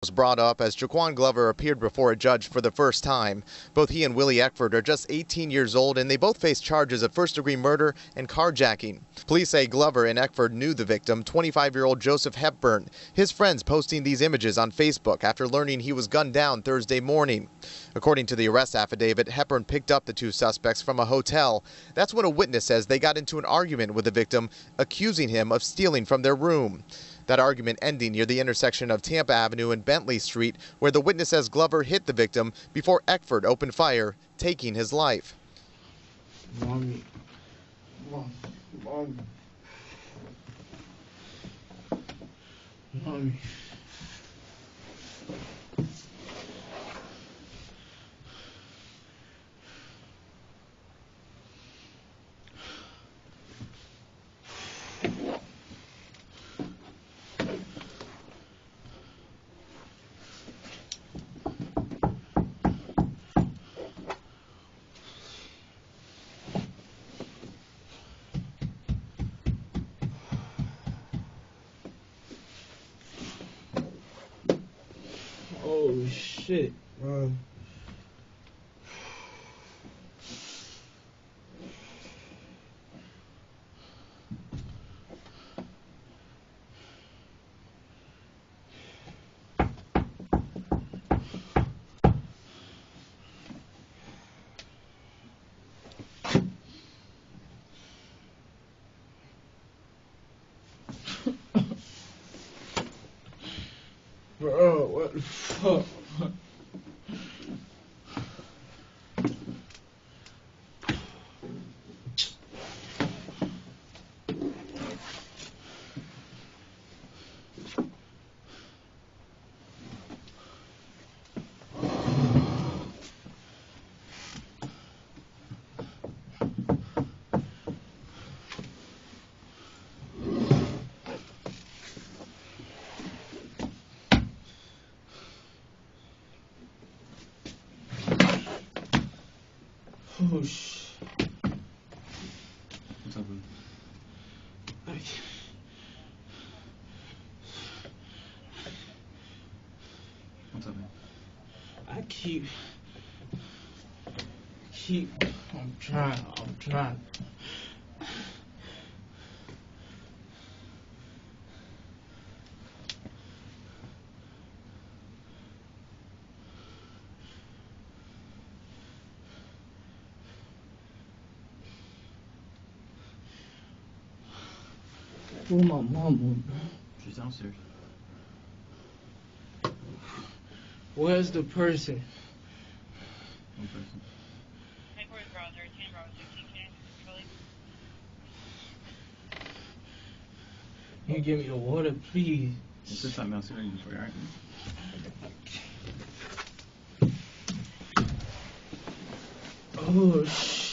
Was brought up as Jaquan Glover appeared before a judge for the first time. Both he and Willie Eckford are just 18 years old, and they both face charges of first-degree murder and carjacking. Police say Glover and Eckford knew the victim, 25-year-old Joseph Hepburn. His friends posting these images on Facebook after learning he was gunned down Thursday morning. According to the arrest affidavit, Hepburn picked up the two suspects from a hotel. That's when a witness says they got into an argument with the victim, accusing him of stealing from their room. That argument ending near the intersection of Tampa Avenue and Bentley Street, where the witness says Glover hit the victim before Eckford opened fire, taking his life. Mommy. Mom. Mommy. Oh shit, bro. Bro, what the fuck? Oh shit. What's up, man? What's up, man? I keep. I'm trying. Where's my mama? She's downstairs. Where's the person? One person. Headquarters, Browser, 10 Browser, 16K, Charlie. You give me the water, please. It's this time downstairs for you, alright? Oh shit.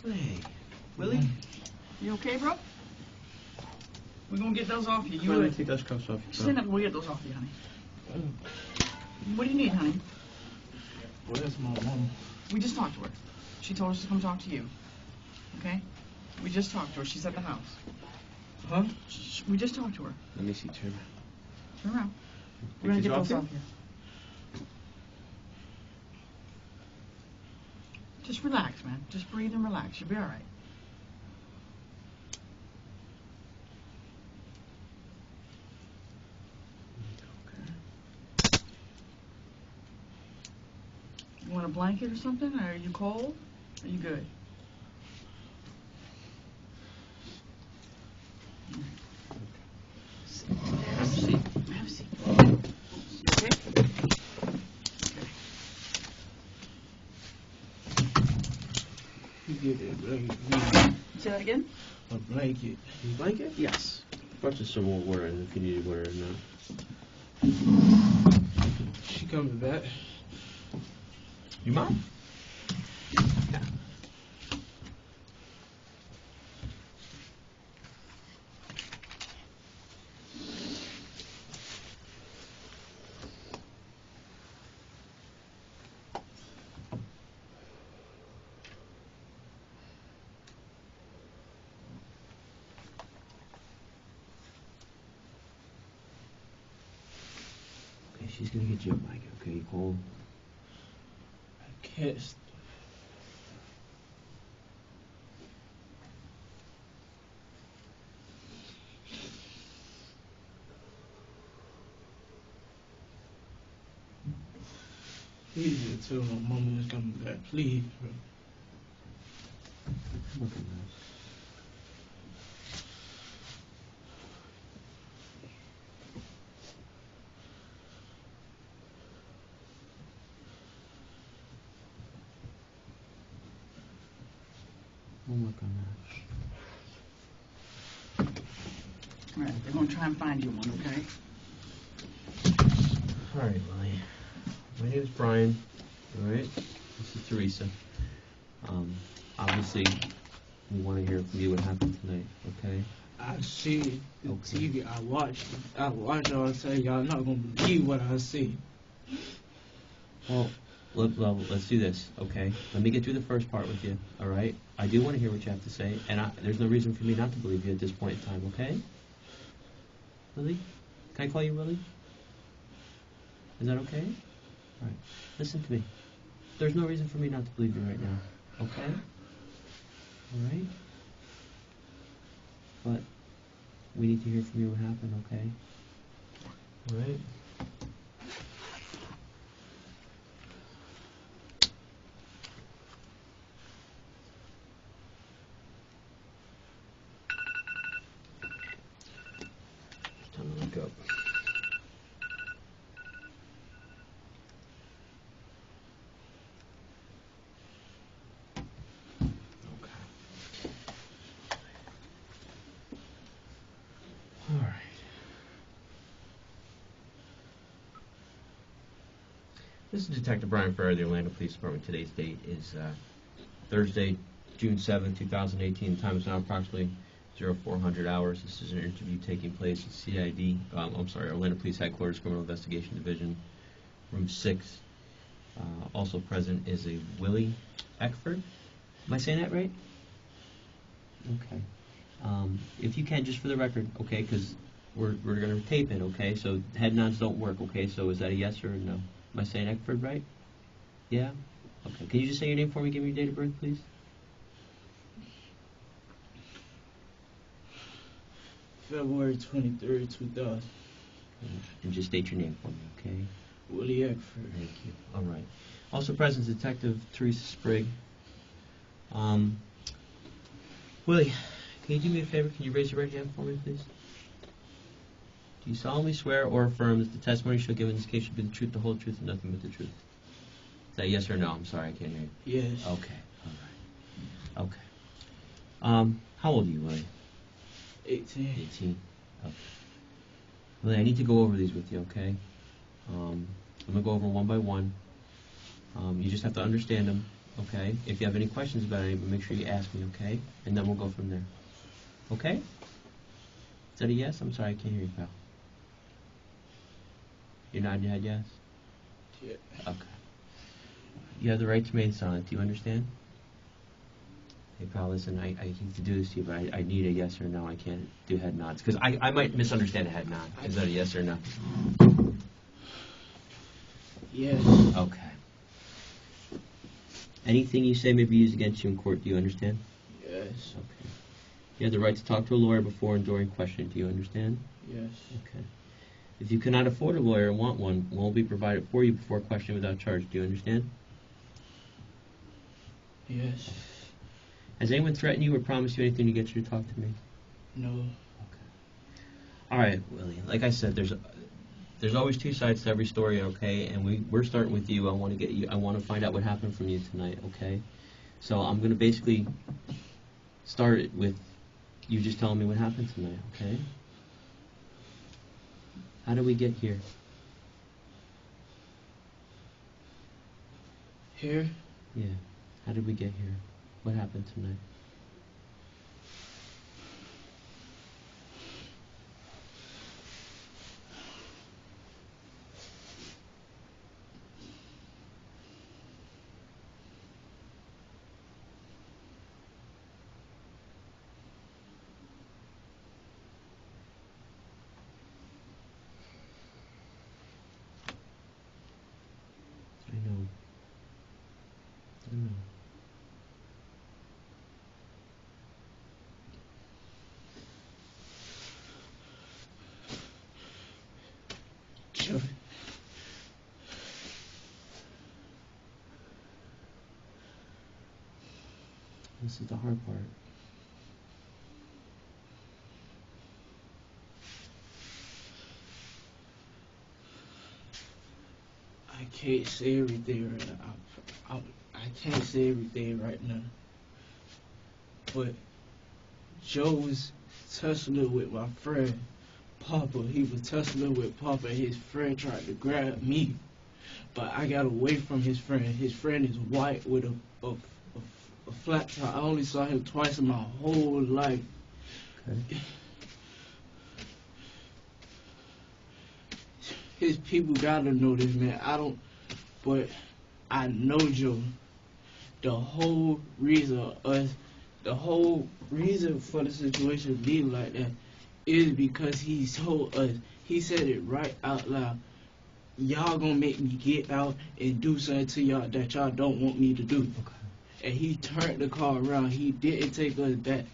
Hey, Willie? You okay, bro? We're gonna get those off you. You want to take those cuffs off you, Stand up and we'll get those off you, honey. What do you need, honey? Where's my mama? We just talked to her. She told us to come talk to you. Okay? We just talked to her. She's at the house. Huh? We just talked to her. Let me see, turn. Turn around. We're gonna She's get off those here? off you. Just relax, man. Just breathe and relax. You'll be all right. You want a blanket or something? Are you cold? Are you good? Have a seat. Have a seat. You okay? You get a blanket. Say that again? A blanket. Blanket? Yes. Brought you some more water if you needed water or not. She coming back. You mind? Okay, she's gonna get you a blanket, okay? You cold? I can't. Please just tell my mama was coming back. Please, bro. Look at this. Oh my gosh. All right, they're going to try and find you one, okay? All right, Lily. My name is Brian. All right. This is Teresa. Obviously, we want to hear from you what happened tonight. Okay. I see the Okay. TV. I watched y'all say y'all not gonna believe what I see. Well, let's do this, okay? Let me get through the first part with you, all right? I do want to hear what you have to say, and there's no reason for me not to believe you at this point in time, okay? Willie? Can I call you Willie? Is that okay? All right. Listen to me. There's no reason for me not to believe you right now, okay? All right? But we need to hear from you what happened, okay? All right? Time to look up. Okay. All right. This is Detective Brian Ferrer of the Orlando Police Department. Today's date is Thursday, June 7, 2018. The time is now approximately 0400 hours. This is an interview taking place at CID, Orlando Police Headquarters, Criminal Investigation Division, Room 6. Also present is a Willie Eckford. Am I saying that right? Okay. If you can, just for the record, okay, because we're going to tape it, okay? So head nods don't work, okay? So is that a yes or a no? Am I saying Eckford right? Yeah? Okay. Can you just say your name for me? Give me your date of birth, please. February 23rd, 2000. And just state your name for me, okay? Willie Eckford. Thank you. All right. Also present is Detective Teresa Sprigg. Willie, can you do me a favor? Can you raise your right hand for me, please? Do you solemnly swear or affirm that the testimony you shall give in this case should be the truth, the whole truth, and nothing but the truth? Is that yes or no? I'm sorry, I can't hear you. Yes. Okay. All right. Okay. How old are you, Willie? 18. 18. Okay. Willie, I need to go over these with you, okay? I'm going to go over one by one. You just have to understand them, okay? If you have any questions about any, make sure you ask me, okay? And then we'll go from there. Okay? Is that a yes? I'm sorry, I can't hear you, pal. You're nodding your head yes? Yeah. Okay. You have the right to remain silent. Do you understand? Hey, pal, listen, I hate to do this to you, but I need a yes or no. I can't do head nods. Because I might misunderstand a head nod. Is that a yes or no? Yes. Okay. Anything you say may be used against you in court. Do you understand? Yes. Okay. You have the right to talk to a lawyer before and during questioning. Do you understand? Yes. Okay. If you cannot afford a lawyer and want one will be provided for you before questioning without charge. Do you understand? Yes. Has anyone threatened you or promised you anything to get you to talk to me? No. All right, Willie. Like I said, there's always two sides to every story, okay? And we're starting with you. I want to find out what happened from you tonight, okay? So I'm going to basically start it with you just telling me what happened tonight, okay? How did we get here? Here? Yeah. How did we get here? What happened tonight? I know. I know. Joey. This is the hard part. I can't say everything right now. I can't say everything right now. But Joe was tussling with my friend Papa. He was tussling with Papa. His friend tried to grab me, but I got away from his friend. His friend is white with a flat top. I only saw him twice in my whole life. Okay. His people gotta know this, man. But I know Joe. The whole reason for the situation being like that is because he told us, he said it right out loud, y'all gonna make me get out and do something to y'all that y'all don't want me to do. Okay. And he turned the car around. He didn't take us back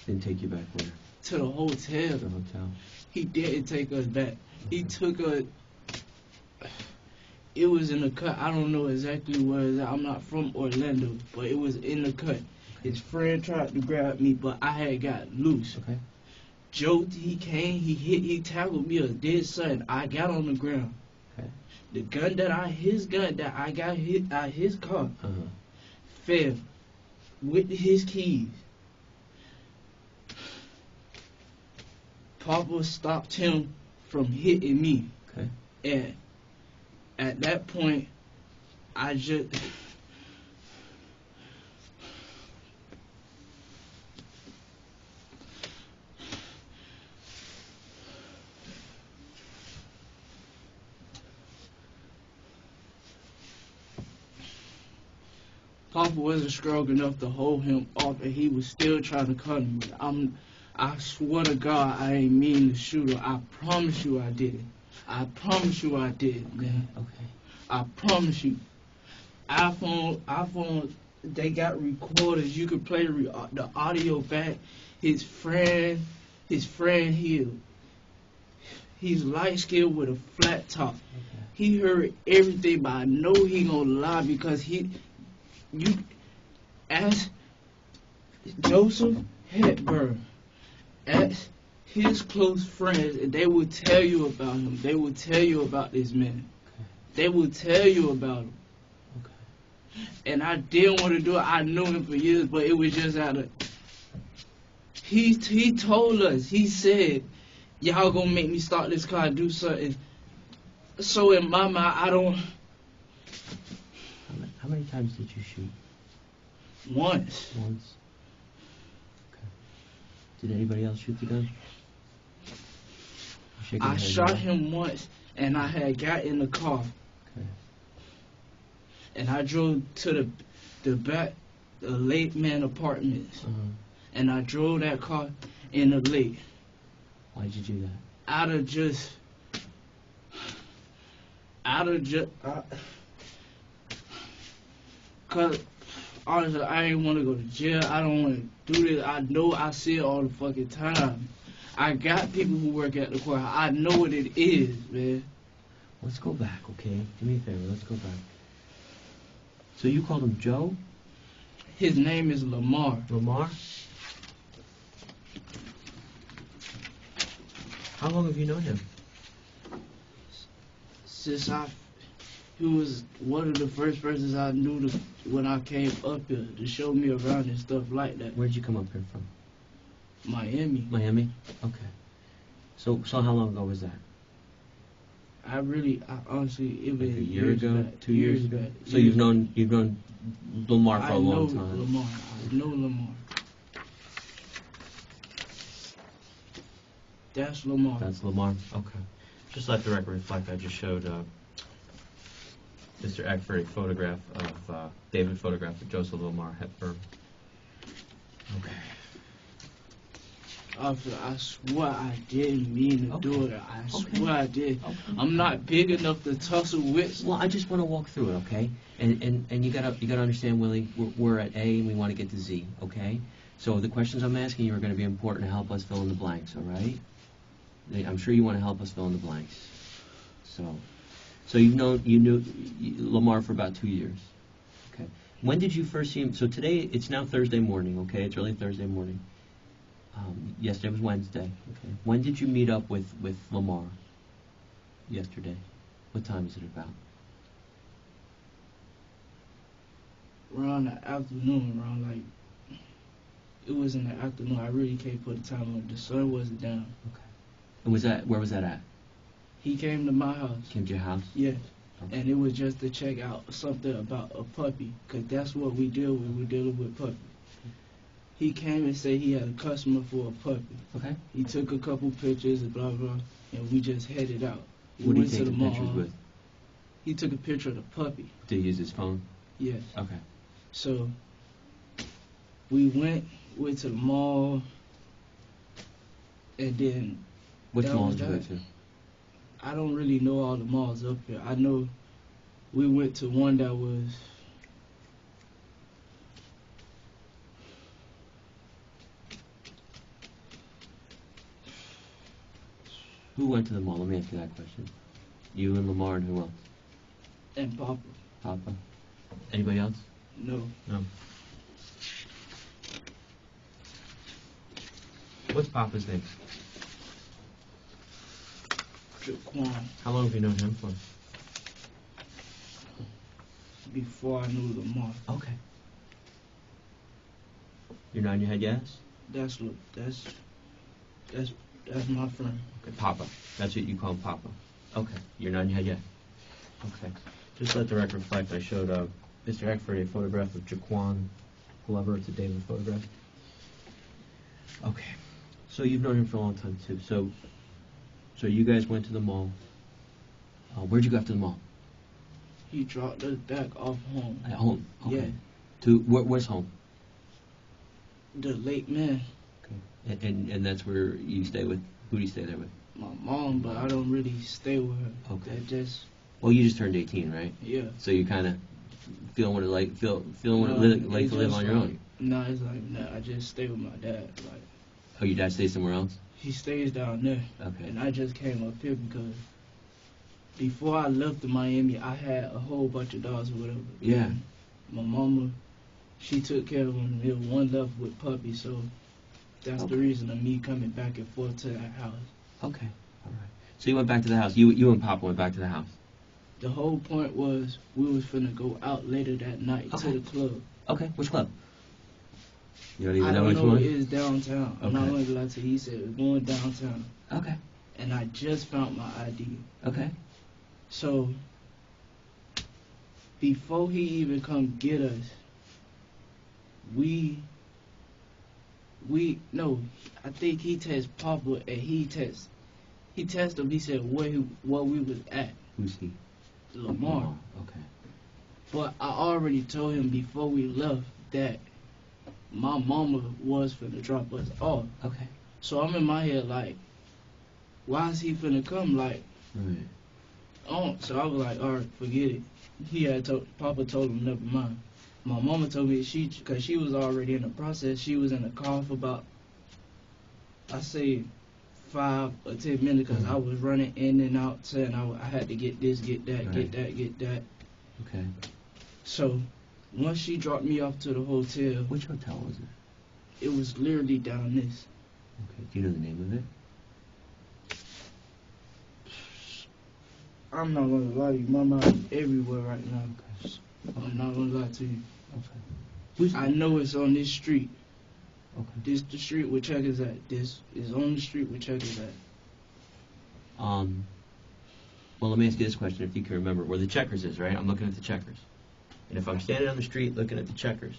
Didn't take you back where? to the hotel. The hotel. He didn't take us back. He took us. It was in the cut. I don't know exactly where it's at. I'm not from Orlando, but it was in the cut. His friend tried to grab me, but I had got loose. Okay. Joe, he came, he tackled me a dead son. I got on the ground. Okay. His gun that I got hit out his car Uh-huh. fell with his keys. Papa stopped him from hitting me. Okay. And at that point, I just... Papa wasn't strong enough to hold him off, and he was still trying to cut me. I swear to God, I ain't mean to shoot her. I promise you I didn't. I promise you I did, man. Okay. I promise you. iPhone, they got recorders. You could play the audio back. His friend, he's light skinned with a flat top. Okay. He heard everything, but I know he gonna lie because you ask Joseph Hepburn, ask his close friends, and they will tell you about him. They will tell you about this man. Okay. They will tell you about him. Okay. And I didn't want to do it. I knew him for years, but it was just out of... He told us, he said, y'all gonna make me start this car and do something. So in my mind, I don't... How many times did you shoot? Once. Once. Okay. Did anybody else shoot the gun? You're shaking I your head shot no. him once, and I had got in the car. Okay. And I drove to the back, the Lake Man Apartments. Uh-huh. And I drove that car in the lake. Why'd you do that? Out of just... Cause honestly, I ain't want to go to jail. I don't want to do this. I know I see it all the fucking time. I got people who work at the courthouse. I know what it is, man. Let's go back, okay? Do me a favor, let's go back. So you called him Joe? His name is Lamar. Lamar? How long have you known him? Since he was one of the first persons I knew when I came up here to show me around and stuff like that. Where'd you come up here from? Miami. Miami? Okay. So how long ago was that? I honestly, it was Like a year years ago? back, 2 years ago? back. So you've known Lamar for a long I know time. Lamar. I know Lamar. That's Lamar. That's Lamar? Okay. Just let the record reflect, I just showed Mr. Eckford a photograph of, David photograph of Joseph Lamar Hepburn. Okay. Officer, I swear I didn't mean to do it. I swear I did. Okay. I'm not big enough to tussle with. Well, I just want to walk through it, okay? And you gotta understand, Willie, we're at A and we want to get to Z, okay? So the questions I'm asking you are going to be important to help us fill in the blanks, all right? I'm sure you want to help us fill in the blanks. So you knew Lamar for about 2 years, okay? When did you first see him? So today, it's now Thursday morning, okay? It's early Thursday morning. Yesterday was Wednesday, okay? When did you meet up with Lamar? Yesterday. What time is it about? Around the afternoon, it was in the afternoon. I really can't put the time on. The sun wasn't down. Okay. And where was that at? He came to my house. Came to your house? Yeah. Okay. And it was just to check out something about a puppy, because that's what we deal with. We're dealing with puppies. He came and said he had a customer for a puppy. Okay. He took a couple pictures and blah, blah, and we just headed out. We What did went he to take the the pictures mall. with? He took a picture of the puppy. Did he use his phone? Yes. Okay. So we went to the mall, and then Which that mall was did you go that. to? I don't really know all the malls up here. I know we went to one that was Who went to the mall? Let me ask you that question. You and Lamar and who else? in Papa. Papa? Anybody else? No. No. What's Papa's name? Jaquan. How long have you known him for? Before I knew Lamar. Okay. You're nodding your head yes? That's my friend. Okay, Papa. That's what you call him, Papa. Okay. You're nodding your head yes? Okay. Just let the record reflect, I showed Mr. Eckford a photograph of Jaquan Glover. It's a David photograph. Okay. So you've known him for a long time, too. So you guys went to the mall. Where'd you go after the mall? He dropped us back off home. At home? Okay. Yeah. To, where's home? The late man. Okay. And that's where you stay with, who do you stay there with? My mom, but I don't really stay with her. Okay. That just, Well, you just turned 18, right? yeah. So you kind of feeling what it like, feeling what No, it like it's to live just on your own. No, it's like, nah, I just stay with my dad. Like, Oh, your dad stays somewhere else? he stays down there. Okay. And I just came up here because before I left to Miami, I had a whole bunch of dogs or whatever. Yeah. And my mama, she took care of them. There was one left with puppies, so that's the Okay. reason of me coming back and forth to that house. Okay. All right. So you went back to the house. You and Papa went back to the house. The whole point was we was finna go out later that night Okay. to the club. Okay. Which club? You don't even I know don't which know, one? it is downtown. I'm not Okay. gonna lie to you. He said we're going downtown, Okay. and I just found my ID. Okay. So before he even come get us, I think he test Papa and he test him. He said where we was at, Who's he? Lamar. Okay. But I already told him before we left that my mama was finna drop us off. Okay. So I'm in my head like, why is he finna come? Like, Right. oh, so I was like, all right, forget it. Papa told him never mind. My mama told me cause she was already in the process. She was in the car for about, I say, 5 or 10 minutes, cause I was running in and out saying I had to get this, get that, Right. get that, get that. Okay. So once she dropped me off to the hotel, Which hotel was it? it was literally down this. Okay. Do you know the name of it? I'm not gonna lie to you, my mind is everywhere right now. Okay. I'm not gonna lie to you. Okay. Who's I know it's on this street. Okay. This the street where Checkers at. This is on the street where Checkers at. Well, let me ask you this question, if you can remember where the Checkers is, right? I'm looking at the Checkers. And if I'm standing on the street looking at the Checkers,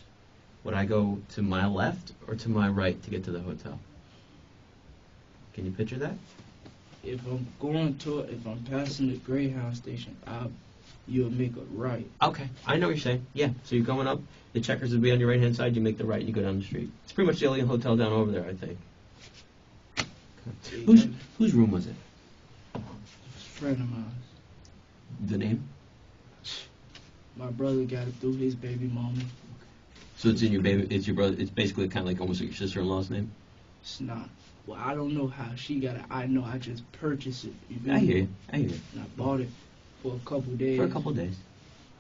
would I go to my left or to my right to get to the hotel? Can you picture that? If I'm passing the Greyhound station, you'll make a right. Okay, I know what you're saying. Yeah, so you're going up, the Checkers would be on your right-hand side, you make the right, and you go down the street. It's pretty much the only hotel down over there, I think. Okay. Whose room was it? It's a friend of mine. The name? My brother got it through his baby mama. So it's in your baby, it's your brother, it's basically kind of like almost like your sister-in-law's name? It's not. Well, I don't know how she got it. I know I just purchased it. You feel I me? hear you, I hear you. And I bought it for a couple days. For a couple of days.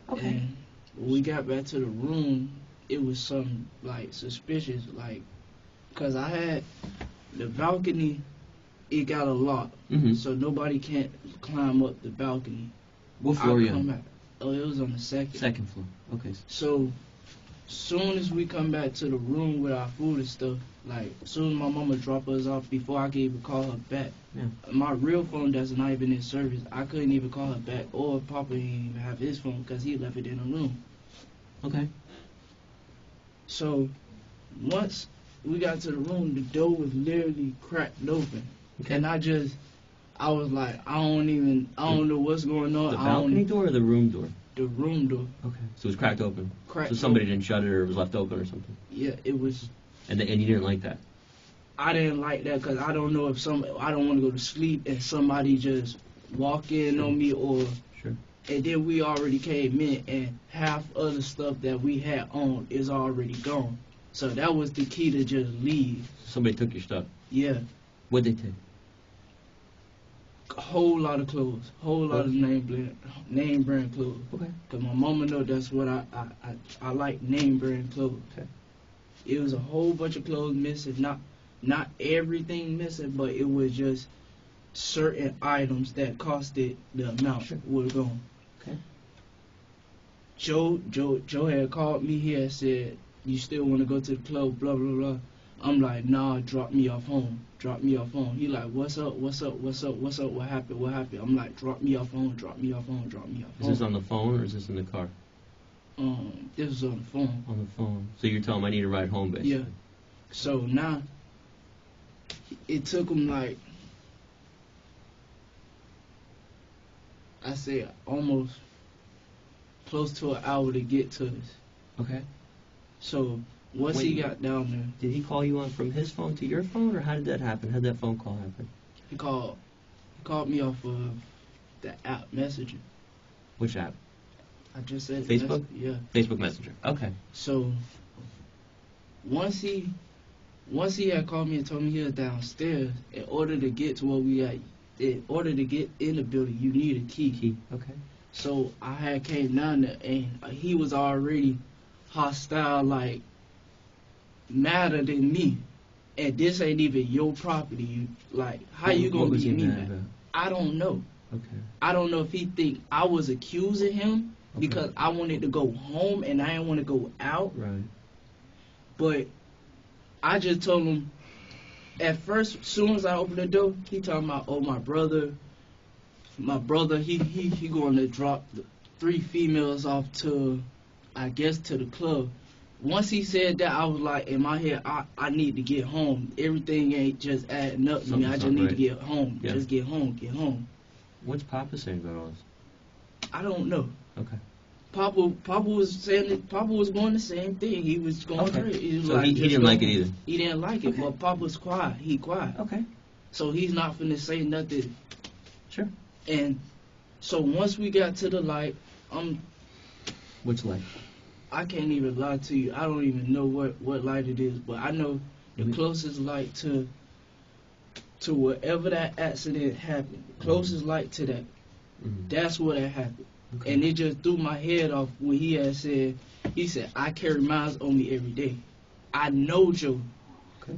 Okay. And when we got back to the room, it was something like suspicious, like, cause I had the balcony. It got a lock, Mm-hmm. so nobody can't climb up the balcony. What floor are you come on? back. Oh, it was on the second. Second floor. Okay. So, soon as we come back to the room with our food and stuff, like, soon as my mama drop us off, before I could even call her back, Yeah. my real phone that's not even in service, I couldn't even call her back, or Papa didn't even have his phone because he left it in the room. Okay. So, once we got to the room, the door was literally cracked open. Okay. And I was like, I don't know what's going on. The I balcony don't, door or the room door? the room door. Okay. So it was cracked open. Cracked So somebody open. didn't shut it or it was left open or something. Yeah, it was. And you didn't like that. I didn't like that because I don't know if I don't want to go to sleep and somebody just walk in on me, or Sure. and then we already came in and half of the stuff that we had on is already gone. So that was the key to just leave. Somebody took your stuff. Yeah, What'd they take? a whole lot of clothes, whole lot of name brand clothes. Okay. Cause my mama know that's what I like, name brand clothes. Okay. It was a whole bunch of clothes missing, not everything missing, but it was just certain items that costed the amount Sure. were gone. Okay. Joe had called me here and said, "You still want to go to the club?" Blah blah blah. I'm like, "Nah, drop me off home. Drop me off home." He like, "What's up? What's up? What's up? What's up? What happened? What happened?" I'm like, "Drop me off home. Drop me off home. Drop me off Is home." this on the phone or is this in the car? This was on the phone. On the phone. So you're telling him I need a ride home, basically. Yeah. So now, it took him like, I say, almost close to an hour to get to us. Okay. So once he Wait. got down there, Did he call you on from his phone to your phone, or how did that happen? How did that phone call happen? he called me off of the app Messenger. Which app? I just said Facebook? Yeah. Facebook Messenger. Okay. So once he had called me and told me he was downstairs, in order to get to where we at, in order to get in the building, you need a key. Okay. So I had came down there and he was already hostile, like madder than me. And this ain't even your property. You like how you What gonna was be he me mad mad? about? I don't know. Okay. I don't know if he think I was accusing him because I wanted to go home and I didn't want to go out. Right. But I just told him at first, as soon as I opened the door, he talking about, oh, my brother, he going to drop the 3 females off to, I guess, to the club. Once he said that, I was like, in my head, I need to get home. Everything ain't just adding up to me. I just Something's need not to get home. Yeah. Just get home. What's Papa saying about all this? I don't know. Okay. Papa was saying that Papa was going the same thing. He was going Okay. crazy. He was So like, he just didn't go like it home. either? He didn't like it, Okay. but Papa's quiet. He quiet. Okay. So he's not finna say nothing. Sure. And so once we got to the light, Which light? I can't even lie to you. I don't even know what light it is, but I know the Mhm. closest light to wherever that accident happened, the closest light to that, Mhm. that's where that happened. Okay. And it just threw my head off when he said, I carry mines on me every day. I know Joe. Okay.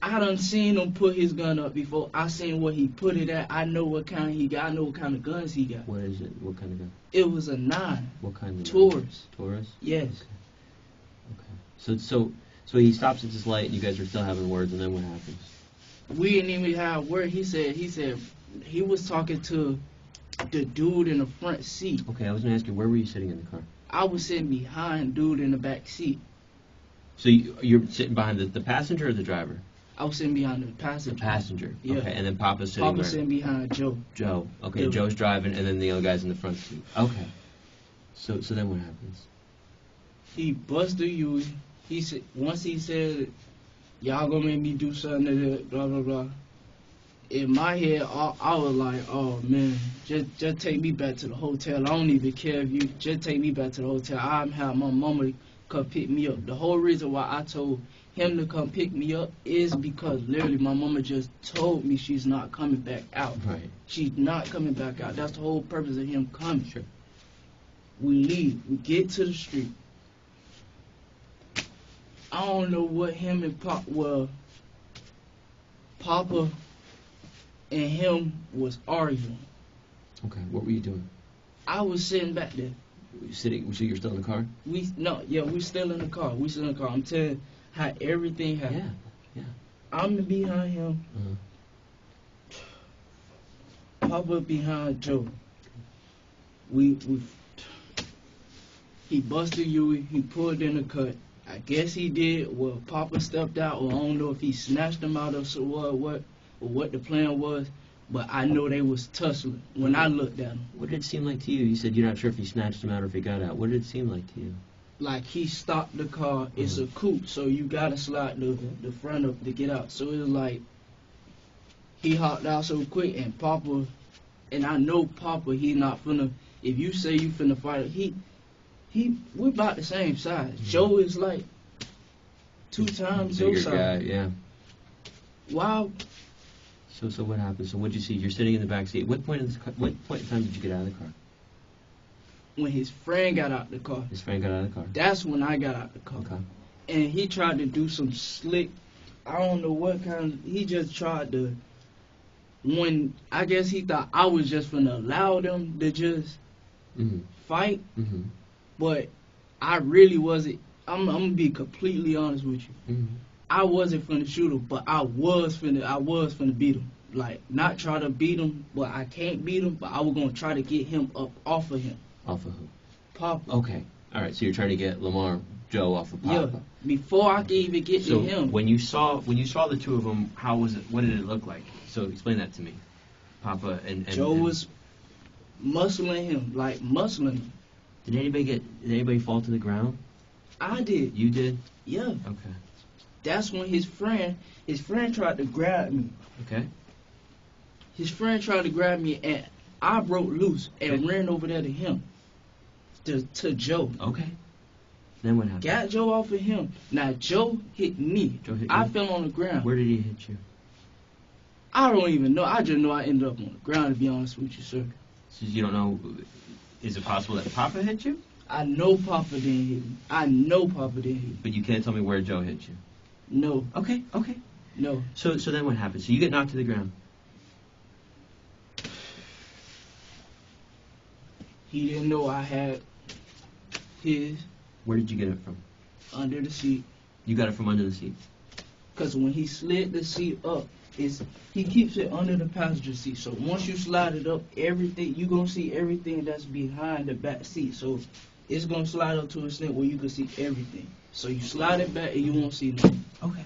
I done seen him put his gun up before. I seen where he put it at. I know what kind he got. I know what kind of guns he got. What is it? What kind of gun? It was a 9. What kind of Taurus. Taurus? Yes. Okay. So he stops at this light, and you guys are still having words, and then what happens? We didn't even have word. He said he was talking to the dude in the front seat. Okay, I was gonna ask you, where were you sitting in the car? I was sitting behind dude in the back seat. So you're sitting behind the passenger or the driver? I was sitting behind the The passenger. passenger. Yeah. Okay, and then Papa's sitting Papa where? sitting behind Joe. Joe. Okay, Yeah. Joe's driving, and then the other guy's in the front seat. Okay. So then what happens? He busted you. He said once he said, "Y'all gonna make me do something to that," blah blah blah. In my head, I was like, "Oh man, just take me back to the hotel. I don't even care if you just take me back to the hotel. I'm have my mama come pick me up." The whole reason why I told him to come pick me up is because literally my mama just told me she's not coming back out. Right. She's not coming back out. That's the whole purpose of him coming. Sure. We leave. We get to the street. I don't know what him and Papa and him was arguing. Okay. What were you doing? I was sitting back there. Were you sitting? So you're still in the car? We still in the car. We still in the car. I'm telling you how everything happened. Yeah. I'm behind him. Uh-huh. Papa behind Joe. He busted Huey. He pulled in the cut. I guess he did. Well, Papa stepped out, or I don't know if he snatched him out of what the plan was. But I know they was tussling when I looked at him. What did it seem like to you? You said you're not sure if he snatched him out or if he got out. What did it seem like to you? Like he stopped the car. It's a coupe, so you gotta slide the front up to get out. So it was like he hopped out so quick, and Papa, and I know Papa, he not finna. If you say you finna fight, we're about the same size. Joe is like 2 times your Bigger size. guy, yeah. Wow. So what happened? So what'd you see? You're sitting in the back seat. What point in time did you get out of the car? When his friend got out the car, His friend got out of the car. that's when I got out the car. Okay. And he tried to do some slick, I don't know what kind, he just tried to, when, I guess he thought I was just gonna allow them to just Mm-hmm. fight, Mm-hmm. but I really wasn't, I'm gonna be completely honest with you. Mm-hmm. I wasn't finna shoot him, but I was finna beat him. Like, not try to beat him, but I can't beat him, but I was gonna try to get him up off of him. Off of who? Papa. Okay. All right. So you're trying to get Joe off of Papa. Yeah, before I could even get So to him. when you saw the two of them, how was it? What did it look like? So explain that to me, Papa and Joe was muscling him, like muscling him. Did anybody fall to the ground? I did. You did. Yeah. Okay. That's when his friend tried to grab me. Okay. His friend tried to grab me, and I broke loose and ran over there to him, to Joe. Okay. Then what happened? Got Joe off of him. Now Joe hit me. Joe hit I you? fell on the ground. Where did he hit you? I don't even know. I just know I ended up on the ground, to be honest with you, sir. So you don't know? Is it possible that Papa hit you? I know Papa didn't hit me. I know Papa didn't hit me. But you can't tell me where Joe hit you. No, Okay. no. So then what happened? So you get knocked to the ground. He didn't know I had his Where did you get it from? under the seat. You got it from under the seat. Because when he slid the seat up, he keeps it under the passenger seat. So once you slide it up, everything, you're going to see everything that's behind the back seat. So it's going to slide up to a extent where you can see everything. So you slide it back and you won't see nothing. Okay.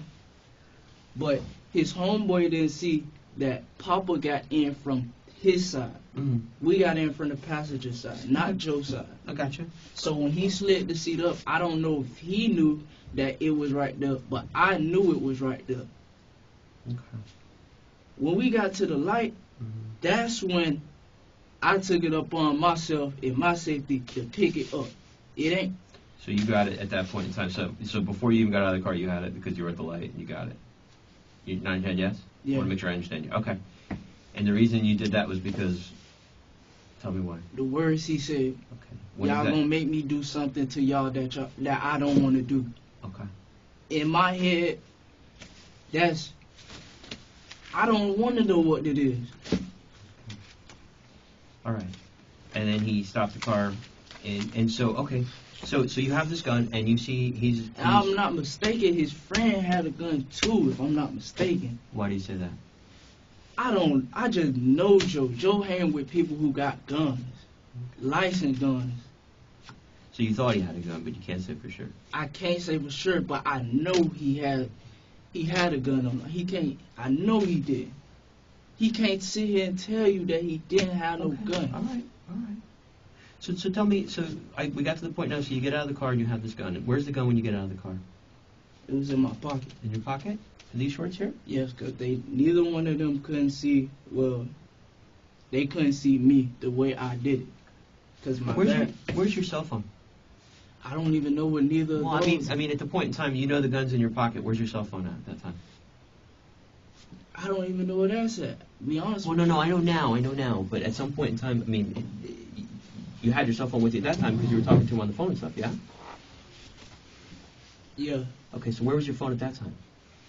But his homeboy didn't see that Papa got in from his side. Mm-hmm. We got in from the passenger side, not Joe's side. I gotcha. So when he slid the seat up, I don't know if he knew that it was right there, but I knew it was right there. Okay. When we got to the light, that's when I took it upon myself and my safety to pick it up. It ain't. So you got it at that point in time. So before you even got out of the car, you had it because you were at the light and you got it. You nodding your head yes? Yeah. I want to make sure I understand you. Okay. And the reason you did that was because, tell me why. The words he said, Okay. What is y'all that? gonna make me do something to y'all that I don't want to do. Okay. In my head, I don't want to know what it is. All right. And then he stopped the car, and so okay. So you have this gun, and you see he's And I'm not mistaken, his friend had a gun too, if I'm not mistaken. Why do you say that? I just know Joe. Joe hang with people who got guns, licensed guns. So you thought he had a gun, but you can't say for sure. I can't say for sure, but I know he had a gun on him. I know he did. He can't sit here and tell you that he didn't have no gun. All right. So tell me, we got to the point now, so you get out of the car and you have this gun. Where's the gun when you get out of the car? It was in my pocket. In your pocket? Are these shorts here? Yes, because neither one of them couldn't see, they couldn't see me the way I did it. Because Where's your cell phone? I don't even know what neither Well, of those. I mean, at the point in time, you know the gun's in your pocket. Where's your cell phone at that time? I don't even know where that's at. Be honest Well, with no, you. I know now. But at some point in time, I mean, you had your cell phone with you at that time because you were talking to him on the phone and stuff, yeah? Yeah, Okay, so where was your phone at that time?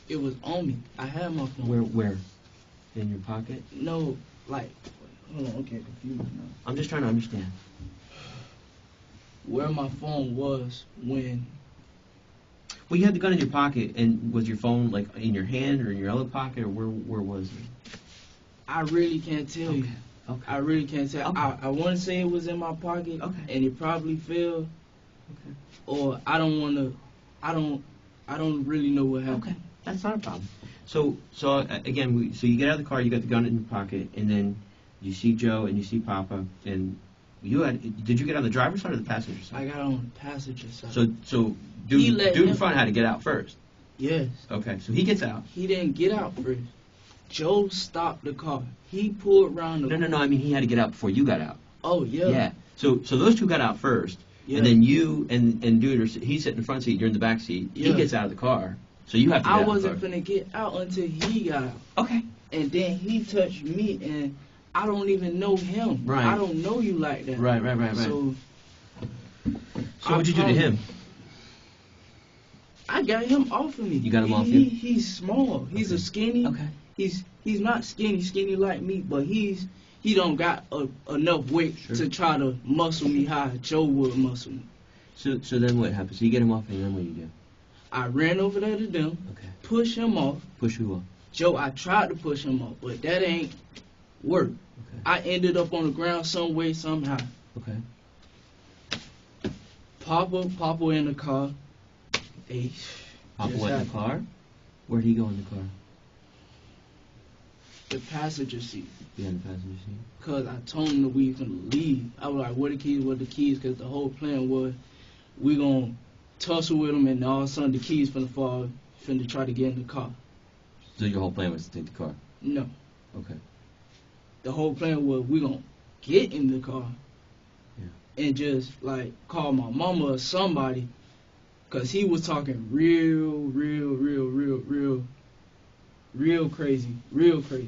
it was on me. I had my phone. Where? In your pocket? No, like, hold on, I'm getting confused now. I'm just trying to understand. Where my phone was when Well, you had the gun in your pocket, and was your phone like in your hand or in your other pocket, or where was it? I really can't tell you. Okay. I really can't tell. Okay. I want to say it was in my pocket, Okay. and it probably fell, Okay. or I don't want to. I don't really know what happened. Okay, that's not a problem. So again, so you get out of the car, you got the gun in your pocket, and then you see Joe and you see Papa, and did you get on the driver's side or the passenger I side? got on the passenger side. So He dude let in him- front had to get out first. Yes, Okay, so he gets out. he didn't get out first. Joe stopped the car. He pulled around the. No, I mean he had to get out before you got out. Oh yeah. Yeah. So those two got out first, Yeah. and then you and dude he's sitting in the front seat, you're in the back seat. He Yeah. gets out of the car, so you have to get I out wasn't of the car. finna get out until he got out, Okay. and then he touched me, and I don't even know him. Right. I don't know you like that. Right. So So what'd you do to him? I got him off of me. You got him off he, you? He's small. He's a skinny. Okay. He's not skinny like me, but he don't got enough weight Sure. to try to muscle me how Joe would muscle me. So then what happens? So you get him off, and then what do you do? I ran over there to them, Okay. push him off. Push who off? Joe, I tried to push him off, but that ain't work. Okay. I ended up on the ground some way, somehow. Okay. Papa in the car. They Papa just went in had the car? Where'd he go in the car? the passenger seat. Behind the passenger seat? Because I told him that we was going to leave. I was like, where the keys? Because the whole plan was we going to tussle with them, and all of a sudden the keys finna fall, finna try to get in the car. So your whole plan was to take the car? No. Okay. The whole plan was we going to get in the car and just, like, call my mama or somebody, because he was talking real crazy. Okay.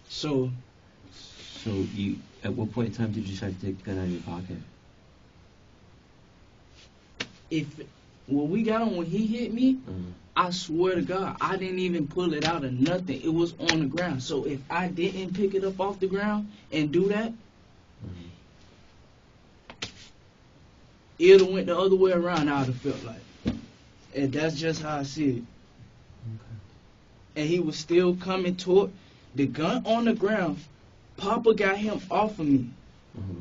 So, So you, at what point in time did you decide to take the gun out of your pocket? when he hit me, Uh-huh. I swear to God, I didn't even pull it out of nothing. It was on the ground. So if I didn't pick it up off the ground and do that, Uh-huh. it would have went the other way around, I would have felt like. And that's just how I see it. Okay. And he was still coming toward the gun on the ground. Papa got him off of me. Uh-huh.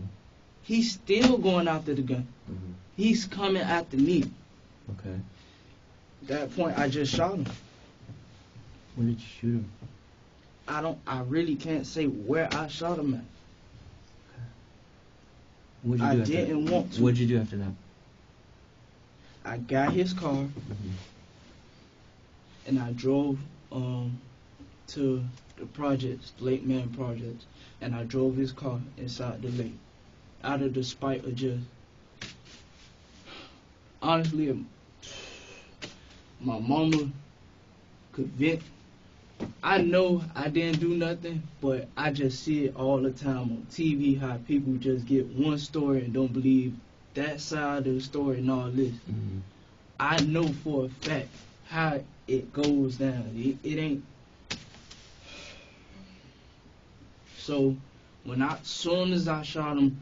He's still going after the gun. Uh-huh. He's coming after me. Okay. At that point, I just shot him. Where did you shoot him? I really can't say where I shot him at. What'd you I do after didn't that? want to. What'd you do after that? I got his car Mm-hmm. and I drove to the projects, Lake Man projects, and I drove his car inside the lake, out of the spite of just honestly, my mama could vent. I know I didn't do nothing, but I just see it all the time on TV how people just get one story and don't believe that side of the story and all this. Mm-hmm. I know for a fact how it goes down. It ain't. So soon as I shot him,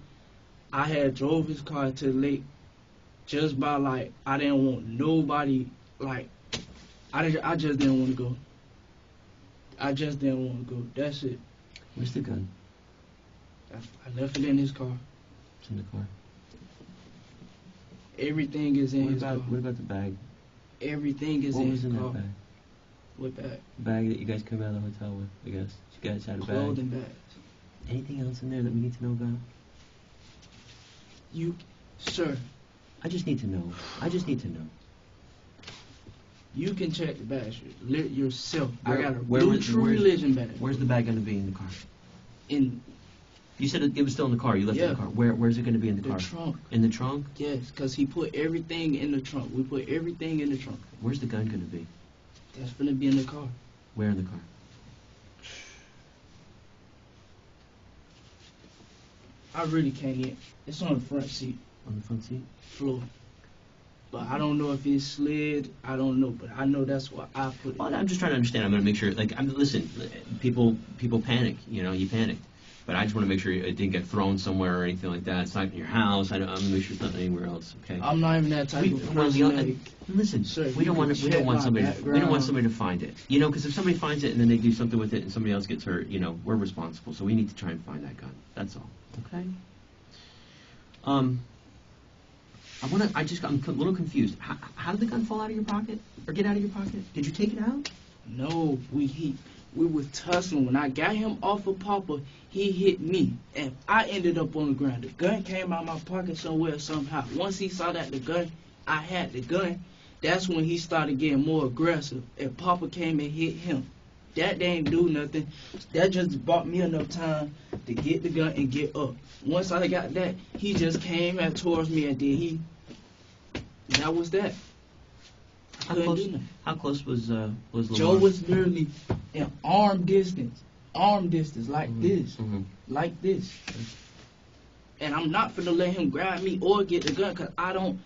I had drove his car to the lake just by like I didn't want nobody like I just didn't want to go. I just didn't want to go. That's it. Where's the gun? I left it in his car. It's in the car. Everything is in his car. What about the bag? Everything is What in was his in car. that bag? What bag? The bag that you guys came out of the hotel with, I guess. You guys had a bag. Clothing bags. Anything else in there that we need to know about? Sir, I just need to know. I just need to know. you can check the bag yourself. I Where- got a where blue was- True where's- Religion bag. Where's the bag going to be in the car? In You said it was still in the car. You left it in the Yeah. car. Where's it going to be in the the car? trunk. In the trunk? Yes, because he put everything in the trunk. We put everything in the trunk. Where's the gun going to be? That's gonna be in the car. Where in the car? I really can't get. It's on the front seat On the front seat? floor. But I don't know if it slid. I don't know, but I know that's why I put it. Well, I'm just trying to understand. I'm going to make sure. Like, listen, people panic. You know, you panic. But I just want to make sure it didn't get thrown somewhere or anything like that. It's not in your house. I'm going to make sure it's not anywhere else. Okay. I'm not even that type of well, person. the- listen, Sir, we don't you want can we don't check want my somebody we don't want background. somebody to find it. You know, because if somebody finds it and then they do something with it and somebody else gets hurt, you know, we're responsible. So we need to try and find that gun. That's all. Okay. I'm a little confused. How did the gun fall out of your pocket or get out of your pocket? Did you take it out? No, we was tussling. When I got him off of Papa, he hit me, and I ended up on the ground. The gun came out of my pocket somewhere somehow. Once he saw that I had the gun, that's when he started getting more aggressive, and Papa came and hit him. That didn't do nothing. That just bought me enough time to get the gun and get up. Once I got that, he just came out towards me, and then that was that. How Couldn't close? do nothing. How close was Lamar? Joe was literally in arm distance, like this, like this. And I'm not finna let him grab me or get the gun, cause I don't.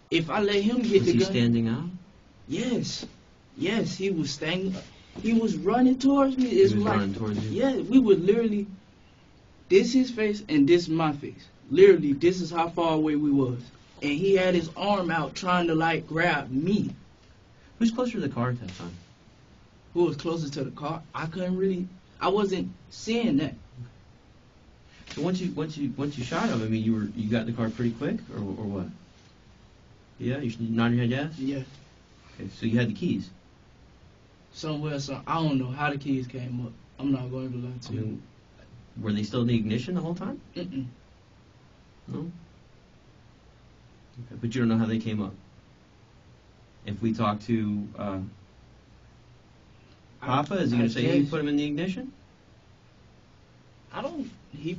If I let him get Was the he gun, standing out? yes, he was standing. He was running towards me. It's He was like, running towards you? yeah, we were literally. This his face and this my face. Literally, this is how far away we was. And he had his arm out trying to like grab me. Who's closer to the car at that time? Who was closer to the car? I wasn't seeing that. So once you shot him, I mean, you got in the car pretty quick, or what? Yeah, you nodding your head yes? Yeah. Okay, so you had the keys. Somewhere, I don't know how the keys came up. I'm not going to lie I to you. mean, were they still in the ignition the whole time? Mm-mm. No. Okay, but you don't know how they came up. If we talk to Papa, is he going to say he put them in the ignition? I don't. He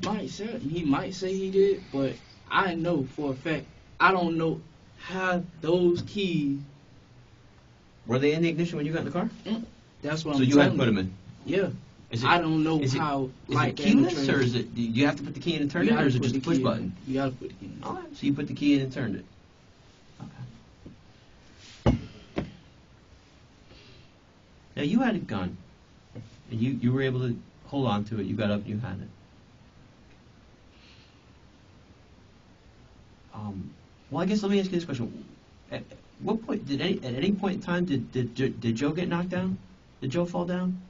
might say he did, but I know for a fact I don't know how those keys. Were they in the ignition when you got in the car? That's what So I'm you had telling to put them in. Yeah. Is it, I don't know is it, how. Is like it keyless, or is it? Do you have to put the key in and turn it, or is it just a push button? You gotta put the key in. All right. So you put the key in and turned it. Okay. Now you had a gun, and you were able to hold on to it. You got up and you had it. Well, I guess let me ask you this question: at what point at any point in time did Joe get knocked down? Did Joe fall down?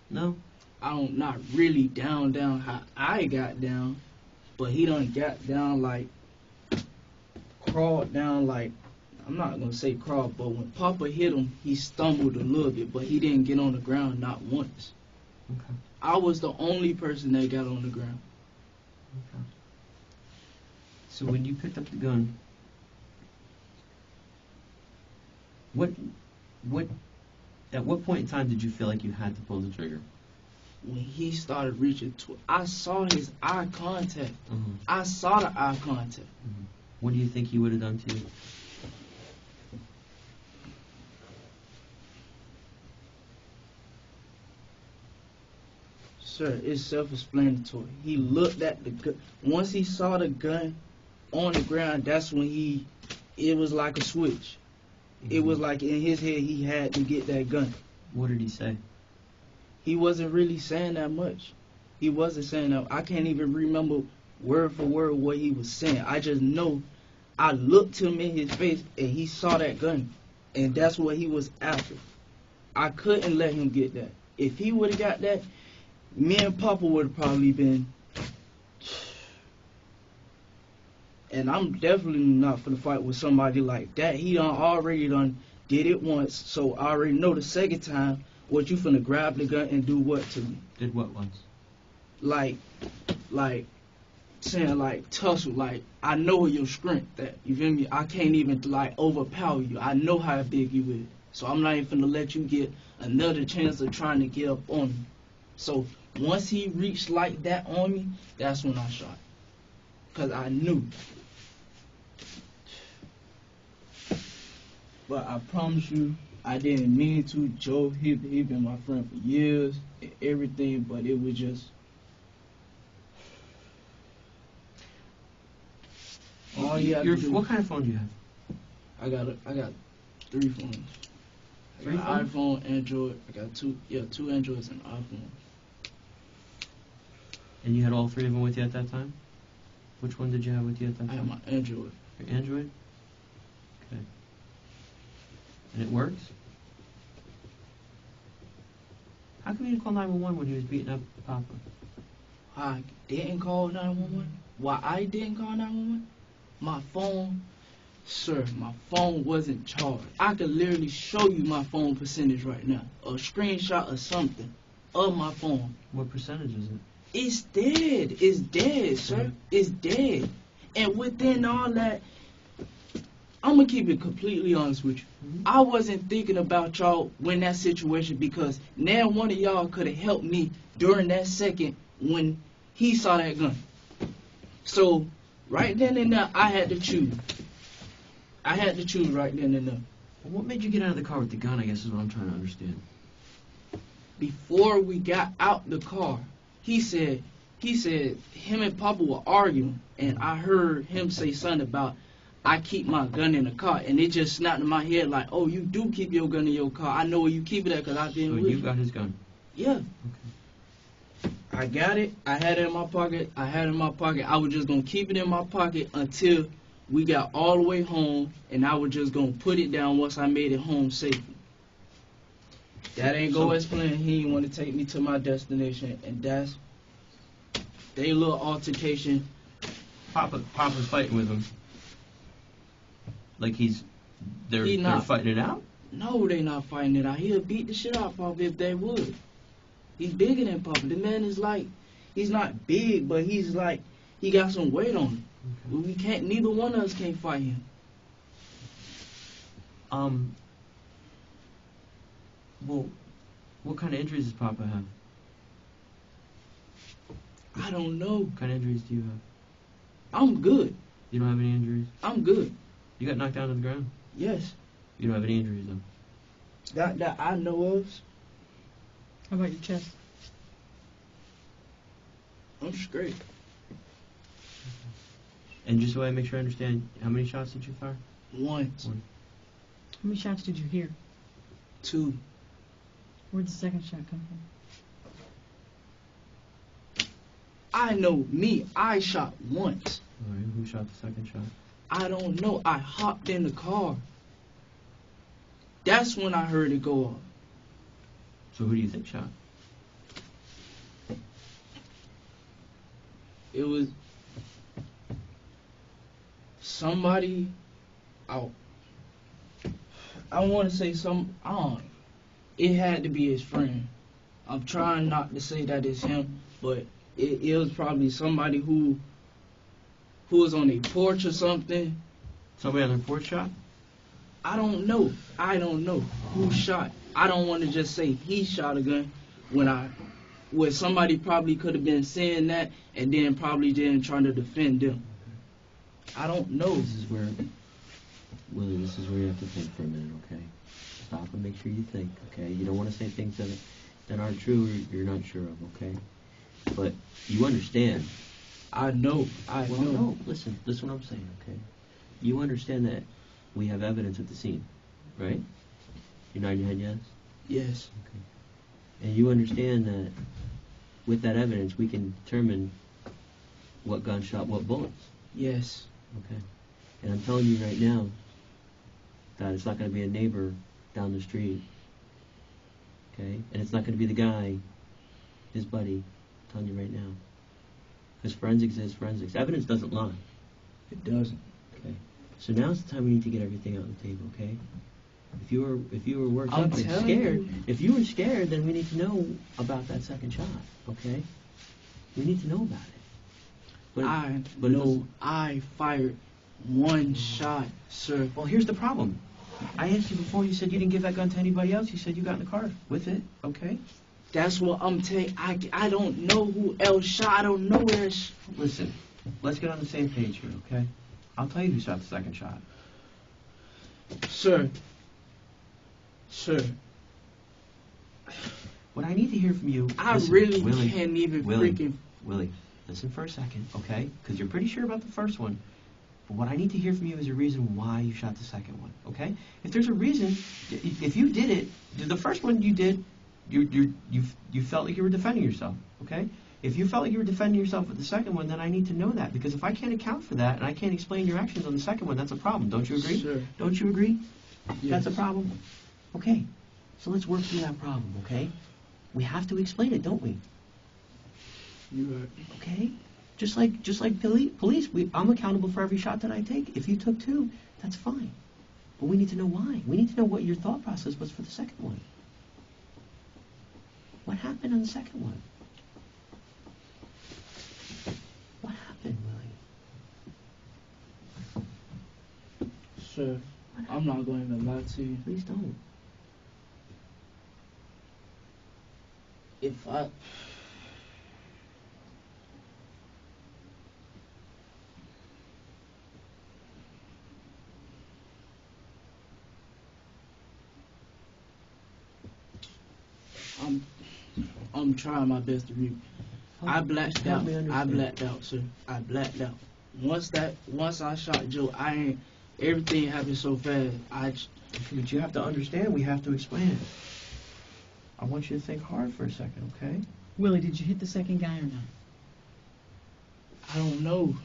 No. Not really down how I got down, but he done got down like crawled down like. I'm not gonna say crawl, but when Papa hit him, he stumbled a little bit, but he didn't get on the ground not once. Okay. I was the only person that got on the ground. Okay. So when you picked up the gun, at what point in time did you feel like you had to pull the trigger? When he started reaching, I saw his eye contact. Mm-hmm. I saw the eye contact. Mm-hmm. What do you think he would have done to you? Sir, it's self-explanatory. He looked at the gun. Once he saw the gun on the ground, that's when it was like a switch. It was like in his head he had to get that gun. What did he say? He wasn't really saying that much. He wasn't saying that. I can't even remember word for word what he was saying. I just know I looked him in his face and he saw that gun. And that's what he was after. I couldn't let him get that. If he would have got that, me and Papa would have probably been. And I'm definitely not finna fight with somebody like that. He already did it once, so I already know the second time what you finna grab the gun and do what to me. Did what once? Like saying like tussle, like I know your strength, that you feel me? I can't even like overpower you. I know how big you is. So I'm not even finna let you get another chance of trying to get up on me. So once he reached like that on me, that's when I shot. Cause I knew. But I promise you, I didn't mean to. Joe, he been my friend for years and everything, but it was just. All you have to do. What kind of phone do you have? I got 3 phones. I got 3 an iPhone, Android. I got 2 Androids and an iPhone. And you had all 3 of them with you at that time? Which one did you have with you at that I time? have my Android. Your Android? Okay. And it works? How come you didn't call 911 when he was beating up Papa? I didn't call 911. Why I didn't call 911? My phone, sir, my phone wasn't charged. I could literally show you my phone percentage right now. A screenshot or something of my phone. What percentage is it? It's dead. It's dead, sir. It's dead. And within all that, I'm going to keep it completely honest with you. I wasn't thinking about y'all when that situation, because now one of y'all could have helped me during that second when he saw that gun. So, right then and there, I had to choose. I had to choose right then and there. What made you get out of the car with the gun, I guess, is what I'm trying to understand. Before we got out the car, he said him and Papa were arguing, and I heard him say something about, I keep my gun in the car, and it just snapped in my head like, oh, you do keep your gun in your car. I know where you keep it at because I've been So with you got his gun? Yeah. Okay. I got it. I had it in my pocket. I was just going to keep it in my pocket until we got all the way home, and I was just going to put it down once I made it home safely. That ain't go as planned. He didn't want to take me to my destination, and that's they little altercation. Papa's fighting with him. Like they're fighting it out? No, they not fighting it out. He'll beat the shit out of Papa if they would. He's bigger than Papa. The man is like, he's not big, but he's like, he got some weight on him. Okay. We can't, neither one of us can't fight him. Well, what kind of injuries does Papa have? I don't know. What kind of injuries do you have? I'm good. You don't have any injuries? I'm good. You got knocked down to the ground? Yes. You don't have any injuries, though? That I know of. How about your chest? I'm straight. And just so I make sure I understand, how many shots did you fire? One. How many shots did you hear? 2. Where'd the second shot come from? I know me. I shot once. All right, who shot the second shot? I don't know. I hopped in the car. That's when I heard it go off. So who do you think shot? It was somebody out. I want to say it had to be his friend. I'm trying not to say that it's him, but it was probably somebody who was on a porch or something. Somebody on their porch shot? I don't know who shot. I don't want to just say he shot a gun when somebody probably could have been saying that and then probably then trying to defend them. I don't know. This is where, Willie, this is where you have to think for a minute, okay? Stop and make sure you think, okay? You don't want to say things that aren't true or you're not sure of, okay? But you understand. I know. I Well, know. no, listen what I'm saying, okay? You understand that we have evidence at the scene, right? You're nodding your head yes? Yes. Okay. And you understand that with that evidence we can determine what gun shot what bullets. Yes. Okay. And I'm telling you right now that it's not going to be a neighbor down the street. Okay? And it's not going to be the guy, his buddy. I'm telling you right now. Because forensics is forensics. Evidence doesn't lie. It doesn't. Okay? So now's the time we need to get everything out on the table, okay? If you were worked I'm up and telling scared, you. if you were scared, then we need to know about that second shot, okay? We need to know about it. But it doesn't- I fired one shot, sir. Well, here's the problem. I asked you before, you said you didn't give that gun to anybody else. You said you got in the car with it, okay? That's what I'm telling. I don't know who else shot. I don't know where. Listen, let's get on the same page here, okay? I'll tell you who shot the second shot. Sir. Sir. What I need to hear from you... I listen, really Willie, can't even Willie, freaking. Willie, listen for a second, okay? Because you're pretty sure about the first one. But what I need to hear from you is a reason why you shot the second one, okay? If there's a reason, if you did it, the first one you did, you felt like you were defending yourself, okay? If you felt like you were defending yourself with the second one, then I need to know that. Because if I can't account for that and I can't explain your actions on the second one, that's a problem. Don't you agree? Sure. Don't you agree? Yes. That's a problem? Okay. So let's work through that problem, okay? We have to explain it, don't we? You're right. Okay? Just like police, I'm accountable for every shot that I take. If you took two, that's fine. But we need to know why. We need to know what your thought process was for the second one. What happened on the second one? What happened, Willie? Sir, I'm not going to lie to you. Please don't. If I. I'm trying my best to read. I blacked Help out. me I understand. blacked out, sir. I blacked out. Once I shot Joe, everything happened so fast. But you have to understand, we have to explain it. I want you to think hard for a second, okay? Willie, did you hit the second guy or not? I don't know.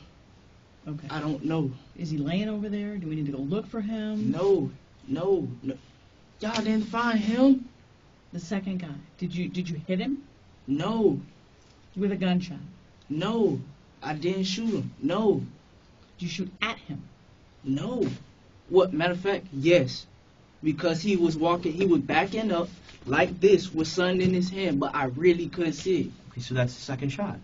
Okay. I don't know. Is he laying over there? Do we need to go look for him? No. Y'all didn't find him? The second guy. Did you hit him No. with a gunshot? No. I didn't shoot him. No. Did you shoot at him? No. What, matter of fact, yes. Because he was backing up like this with something in his hand, but I really couldn't see it. Okay, so that's the second shot.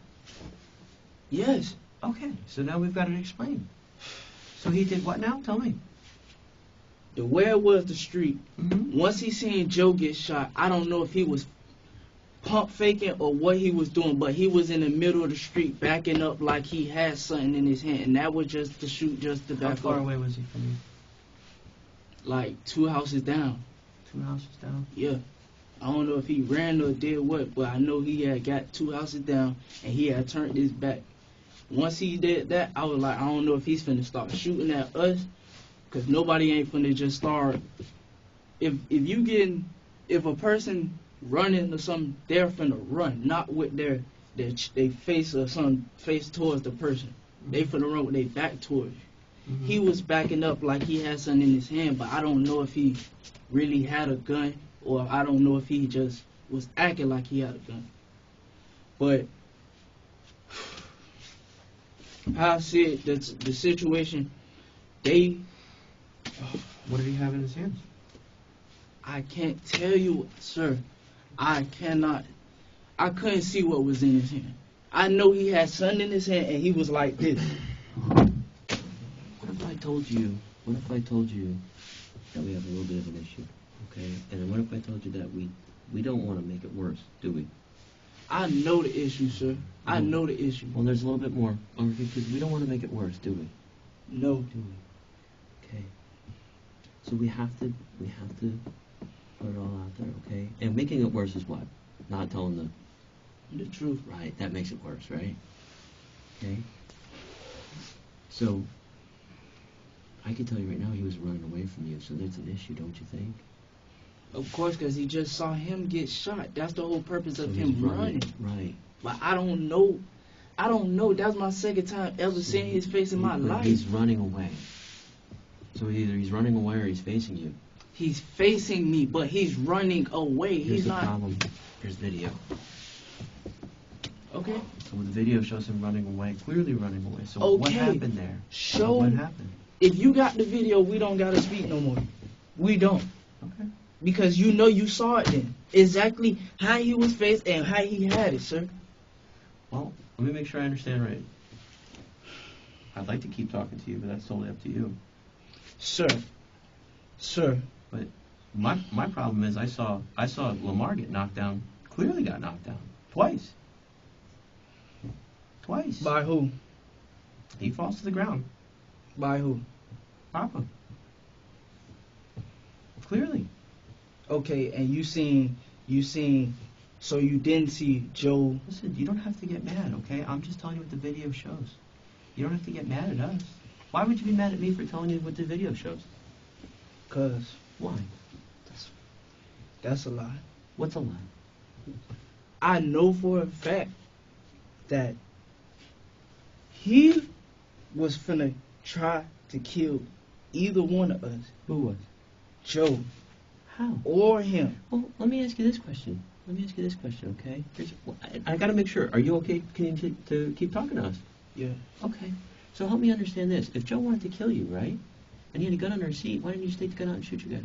Yes. Okay, so now we've got it explained. So he did what now? Tell me. The where was the street. Mm-hmm. Once he seen Joe get shot, I don't know if he was pump faking or what he was doing, but he was in the middle of the street backing up like he had something in his hand, and that was just to shoot just to How back far up. away was he from you? Like 2 houses down. 2 houses down? Yeah. I don't know if he ran or did what, but I know he had got 2 houses down and he had turned his back. Once he did that, I was like, I don't know if he's finna start shooting at us, because nobody ain't finna just start. If a person running or something, they're finna run, not with their face or something face towards the person. They finna run with their back towards you. Mm-hmm. He was backing up like he had something in his hand, but I don't know if he really had a gun, or I don't know if he just was acting like he had a gun. But how I see it, the situation, What did he have in his hands? I can't tell you, sir. I couldn't see what was in his hand. I know he had something in his hand and he was like this. What if I told you that we have a little bit of an issue, okay? And what if I told you that we don't want to make it worse, do we? I know the issue, sir. I know the issue. Well, there's a little bit more, because we don't want to make it worse, do we? No. Do we? Okay. So we have to put it all out there, okay? And making it worse is what? Not telling the truth. right. That makes it worse, right? Okay. So I can tell you right now, he was running away from you. So there's an issue, don't you think? Of course, because he just saw him get shot. That's the whole purpose of So him he's running. Right. But I don't know. That's my second time ever seeing his face in my life. He's running away. So either he's running away or he's facing you. He's facing me, but he's running away. Here's He's the not. problem. Here's video. Okay. So the video shows him running away, clearly running away. So what Okay. happened there? Show. What happened? If you got the video, we don't gotta speak no more. We don't. Okay. Because you know you saw it then. Exactly how he was faced and how he had it, sir. Well, let me make sure I understand right. I'd like to keep talking to you, but that's totally up to you. Sir. Sir. But my problem is I saw Lamar get knocked down. Clearly got knocked down twice. Twice. By who? He falls to the ground. By who? Papa. Clearly. Okay, and you seen, so you didn't see Joe. Listen, you don't have to get mad, okay? I'm just telling you what the video shows. You don't have to get mad at us. Why would you be mad at me for telling you what the video shows? Cause Why? that's a lie. What's a lie? I know for a fact that he was finna try to kill either one of us, Who was? Joe How? or him. Well, let me ask you this question. Okay? I got to make sure. Are you okay to keep talking to us? Yeah. Okay. So help me understand this. If Joe wanted to kill you, right, and he had a gun under his seat, why didn't you just take the gun out and shoot you guys?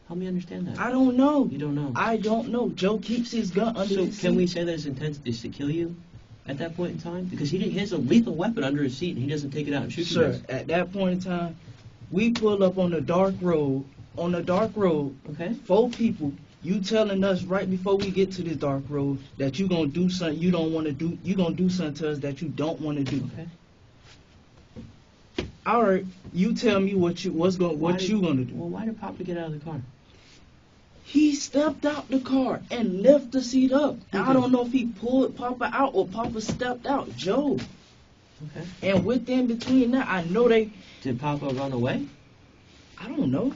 Help me understand that. I don't know. You don't know. I don't know. Joe keeps his gun under So his can seat. we say that his intent is to kill you at that point in time? Because he has a lethal weapon under his seat and he doesn't take it out and shoot you Sir, guys. at that point in time, we pull up on the dark road. Okay. 4 people. You telling us right before we get to this dark road that you gonna do something you don't want to do. You gonna do something to us that you don't want to do. Okay. All right. You tell me what you gonna do. Well, why did Papa get out of the car? He stepped out the car and left the seat up. Who I did? don't know if he pulled Papa out or Papa stepped out. Joe. Okay. And within between that, I know they. Did Papa run away? I don't know.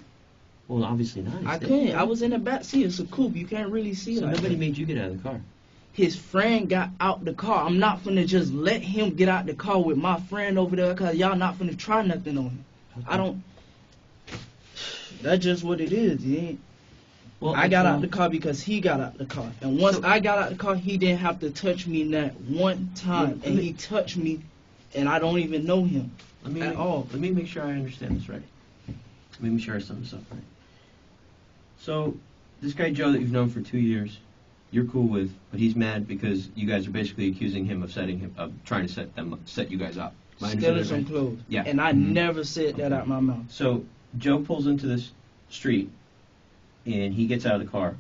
Well, obviously not. He I stayed. couldn't. I was in the back seat. It's a coupe. You can't really see So like nobody that. made you get out of the car. His friend got out the car. I'm not finna just let him get out the car with my friend over there because y'all not finna try nothing on him. Okay. I don't. That's just what it is. It ain't. Well, I got out the car because he got out the car. And once So- I got out the car, he didn't have to touch me that one time. Yeah, And he touched me, and I don't even know him at all. Let me make sure I understand this right. Let me make sure I sum this up right. So, this guy Joe that you've known for 2 years, you're cool with, but he's mad because you guys are basically accusing him of trying to set you guys up. Am I understanding Stealing that some right? clothes. Yeah. And I Mhm. never said that out my mouth. So, Joe pulls into this street, and he gets out of the car,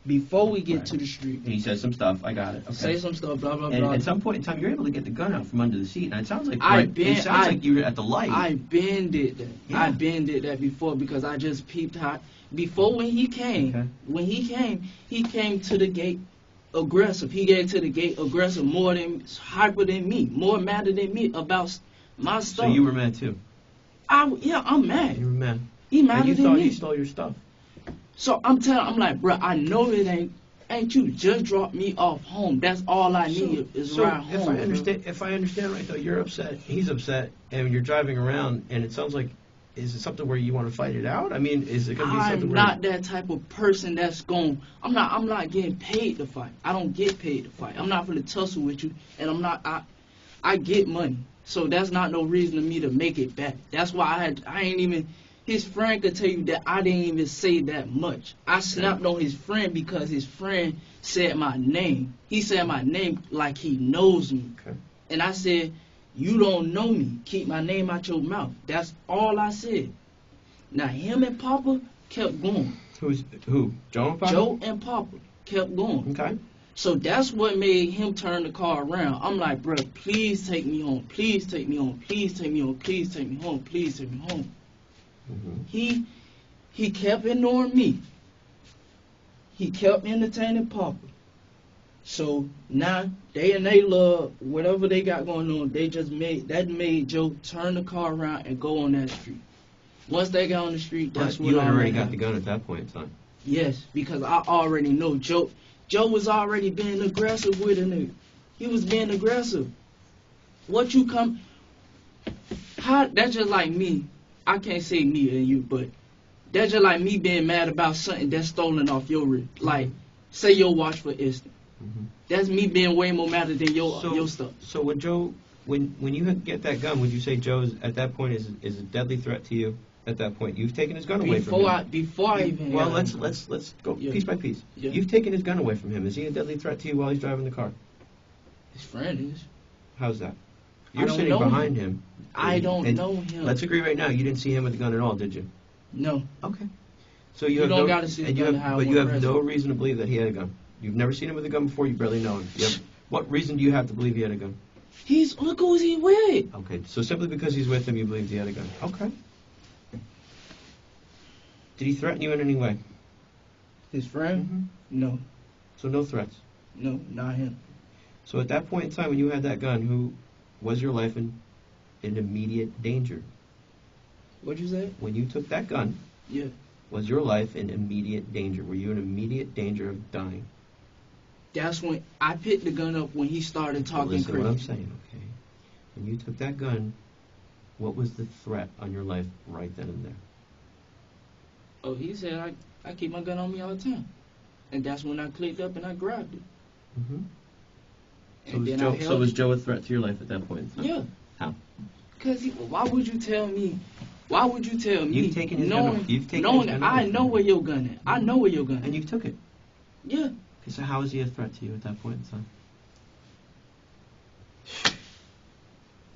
Before we get Right. to the street, and he says some stuff. I got it. Okay. say some stuff, blah, blah, And blah. at some point in time, you're able to get the gun out from under the seat, and it sounds like you were at the light. I been did that. Yeah. I been did that before because I just peeped how. Before when he came, Okay. he came to the gate aggressive. He came to the gate aggressive, more than hyper than me, more madder than me about my So stuff. you were mad too. I'm mad. You were mad. He And madder you than thought me. he stole your stuff. So I'm like, bro, I know it ain't you. Just drop me off home. That's all I need is around home. If I understand right though, you're upset, he's upset, and you're driving around, and it sounds like, is it something where you want to fight it out? I mean, is it going to be something I'm where... not that type of person that's going. I'm not getting paid to fight. I don't get paid to fight. I'm not gonna tussle with you, and I'm not. I get money, so that's not no reason to me to make it back. That's why I ain't even. His friend could tell you that I didn't even say that much. I snapped on his friend because his friend said my name. He said my name like he knows me. Okay. And I said, you don't know me. Keep my name out your mouth. That's all I said. Now, him and Papa kept going. Who? Joe and Papa? Joe and Papa kept going. Okay. So that's what made him turn the car around. I'm like, bro, please take me home. Please take me home. Please take me home. Please take me home. Please take me home. Mm-hmm. He kept ignoring me. He kept entertaining Papa. So now they love whatever they got going on. They just made Joe turn the car around and go on that street. Once they got on the street, that's But when you all had already that got the happened. gun at that point in time. Yes, because I already know Joe was already being aggressive with a nigga. He was being aggressive. What you come? How? That's just like me. I can't say me and you, but that's just like me being mad about something that's stolen off your wrist. Like, say your watch for instance. Mm-hmm. That's me being way more mad than your stuff. So when Joe, when you get that gun, would you say Joe's at that point is a deadly threat to you? At that point, you've taken his gun away from him. Before I even. Well, had let's go Yeah. piece by piece. Yeah. You've taken his gun away from him. Is he a deadly threat to you while he's driving the car? his friend is. How's that? I You're don't sitting know behind him. I don't And know him. Let's agree right now. You didn't see him with the gun at all, did you? No. Okay. So You have don't no, gotta see the and you gun have, to have but one you have present. no reason to believe that he had a gun. You've never seen him with a gun before. You barely know him. What reason do you have to believe he had a gun? Look who's he with. Okay, so simply because he's with him, you believe he had a gun. Okay. Did he threaten you in any way? His friend? Mm-hmm. No. So no threats. No, not him. So at that point in time when you had that gun, who was your life in immediate danger? What'd you say? When you took that gun, Yeah. was your life in immediate danger? Were you in immediate danger of dying? That's when I picked the gun up when he started talking Listen to what I'm crazy. saying, okay? When you took that gun, what was the threat on your life right then and there? Oh, he said I keep my gun on me all the time. And that's when I clicked up and I grabbed it. Mm-hmm. And then I held was it. Joe a threat to your life at that point in time? Yeah. How? Because why would you tell me? Why would you tell me? You've taken his gun knowing, away- you've taken knowing his gun that away I from know him. where your gun is. I know where your gun is. And you took it. Yeah. Okay, so how is he a threat to you at that point in time?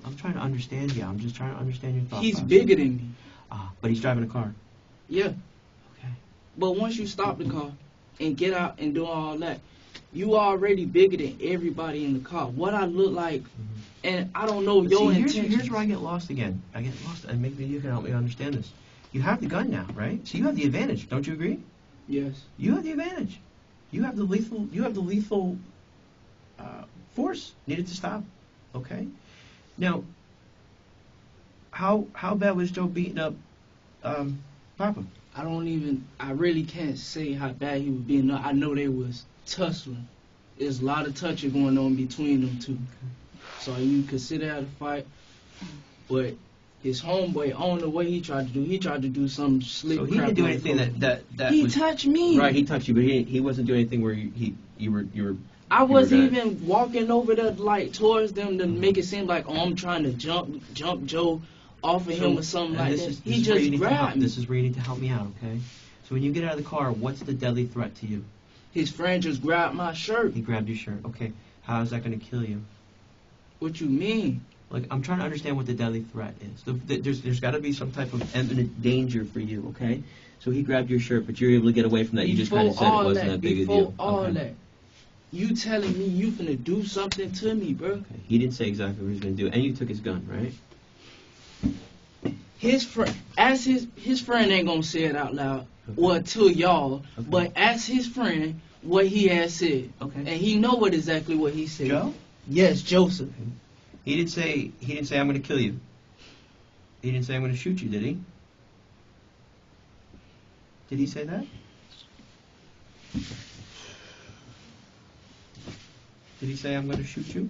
I'm trying to understand you. I'm just trying to understand your thought He's process. bigger than me. But he's driving a car. Yeah. Okay. But once you stop the car and get out and do all that, you already bigger than everybody in the car. What I look like, and I don't know But your see, intentions. here's where I get lost again. I get lost, and maybe you can help me understand this. You have the gun now, right? So you have the advantage. Don't you agree? Yes. You have the advantage. You have the lethal. You have the lethal force needed to stop. Okay. Now, how bad was Joe beating up Papa? I really can't say how bad he was being. I know they was tussling. There's a lot of touching going on between them two. So you consider that a fight. But his homeboy, on the way he tried to do some slick So he crap didn't do on anything the that He was touched me. right. He touched you, but he wasn't doing anything where you were. I You were wasn't gonna- even walking over there like towards them to make it seem like, oh, I'm trying to jump Joe off of him or something and like this that. is- He this is where you just need to help- grabbed me. This is where you need to help me out, okay? So when you get out of the car, what's the deadly threat to you? His friend just grabbed my shirt. He grabbed your shirt. Okay, how is that going to kill you? What you mean? Like, I'm trying to understand what the deadly threat is. There's got to be some type of imminent danger for you, okay? So he grabbed your shirt, but you're able to get away from that. You just kind of said it wasn't that big a Before deal. all Okay. that, you telling me you finna do something to me, bro? Okay. He didn't say exactly what he was going to do, and you took his gun, right? His friend, his friend ain't gonna say it out loud Okay. or to y'all, Okay. but ask his friend what he had said, Okay. and he know exactly what he said. Joe? Yes, Joseph. He didn't say I'm going to kill you. He didn't say I'm going to shoot you, did he? Did he say that? Did he say I'm going to shoot you?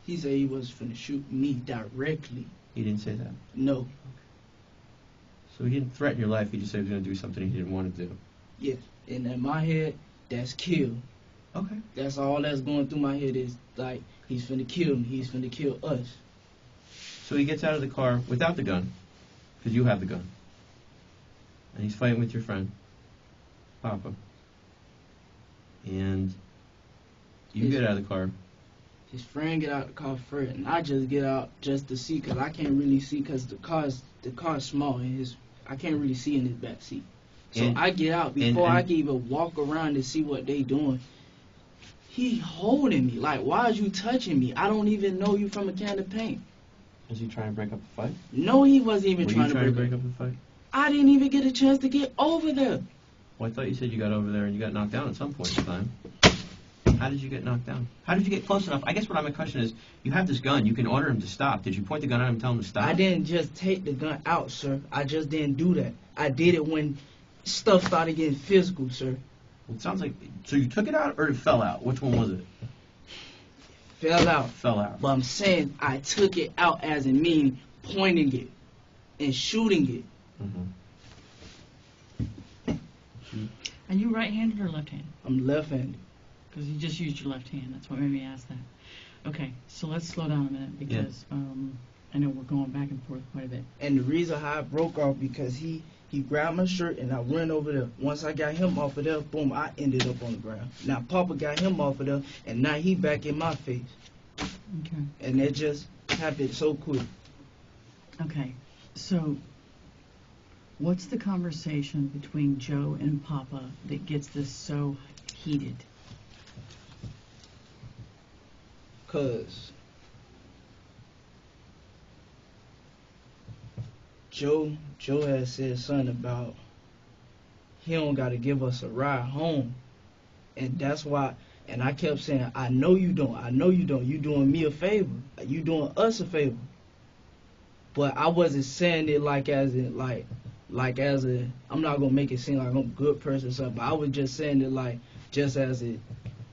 He said he was finna shoot me directly. He didn't say that. No. So he didn't threaten your life. He just said he was going to do something he didn't want to do. Yes. And in my head, that's kill. Okay. That's all that's going through my head is like, he's finna kill me. He's finna kill us. So he gets out of the car without the gun, because you have the gun. And he's fighting with your friend, Papa. And you Yes. get out of the car. His friend get out the car first, and I just get out just to see, cause I can't really see, cause the car's small, and I can't really see in his back seat. So And- I get out before and- I can even walk around and see what they doing. He holding me. Like, why is you touching me? I don't even know you from a can of paint. Was he trying to break up the fight? No, he wasn't even Were trying you to break up. up the fight? I didn't even get a chance to get over there. Well, I thought you said you got over there and you got knocked down at some point in time. How did you get knocked down? How did you get close enough? I guess what my question is, you have this gun. You can order him to stop. Did you point the gun at him and tell him to stop? I didn't just take the gun out, sir. I just didn't do that. I did it when stuff started getting physical, sir. It sounds like, so you took it out or it fell out? Which one was it? Fell out. Fell out. But I'm saying I took it out as in meaning pointing it and shooting it. Are you right-handed or left-handed? I'm left-handed. Because you just used your left hand. That's what made me ask that. Okay, so let's slow down a minute because I know we're going back and forth quite a bit. And the reason how I broke off because he grabbed my shirt and I went over there. Once I got him off of there, boom, I ended up on the ground. Now Papa got him off of there and now he back in my face. Okay. And it just happened so quick. Okay, so what's the conversation between Joe and Papa that gets this so heated? Cause Joe had said something about he don't gotta give us a ride home. And that's why, and I kept saying, I know you don't. You doing me a favor. You doing us a favor. But I wasn't saying it like as in, like as a, I'm not gonna make it seem like I'm a good person or something, but I was just saying it like, just as it,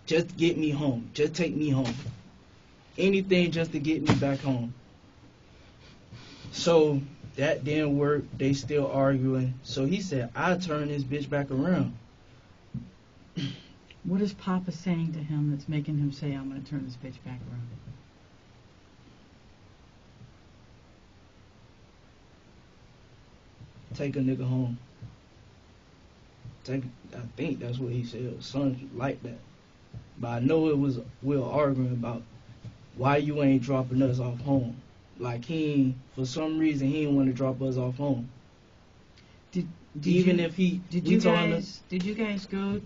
just get me home. Just take me home. Anything just to get me back home. So that didn't work. They still arguing. So he said, I'll turn this bitch back around. What is Papa saying to him that's making him say, I'm going to turn this bitch back around? Take a nigga home. I think that's what he said. Something like that. But I know it was, we were arguing about why you ain't dropping us off home. Like for some reason, he didn't want to drop us off home. Did you guys go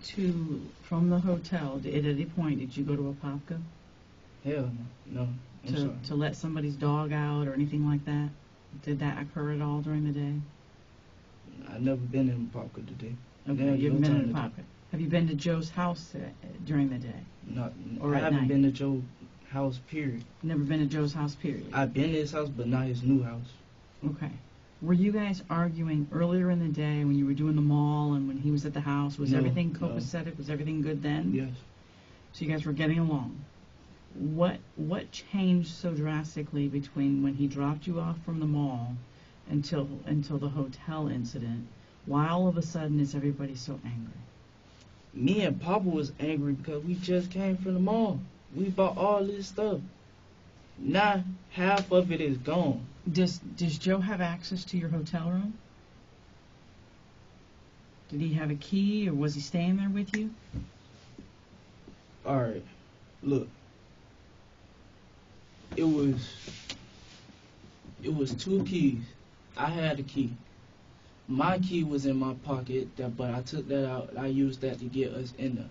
from the hotel, at any point, did you go to a Popka? Hell no. I'm sorry. To let somebody's dog out or anything like that? Did that occur at all during the day? I've never been in Popka today. Okay, you haven't been in a Popka. Have you been to Joe's house during the day? Not, or I at haven't night? been to Joe's house, period. Never been to Joe's house, period? I've been to his house, but not his new house. Okay. Were you guys arguing earlier in the day when you were doing the mall and when he was at the house? Was everything copacetic? Was everything good then? Yes. So you guys were getting along. What changed so drastically between when he dropped you off from the mall until the hotel incident? Why all of a sudden is everybody so angry? Me and Papa was angry because we just came from the mall. We bought all this stuff. Now half of it is gone. Does Joe have access to your hotel room? Did he have a key or was he staying there with you? Alright, look. It was 2 keys. I had a key. My key was in my pocket, but I took that out. I used that to get us in there.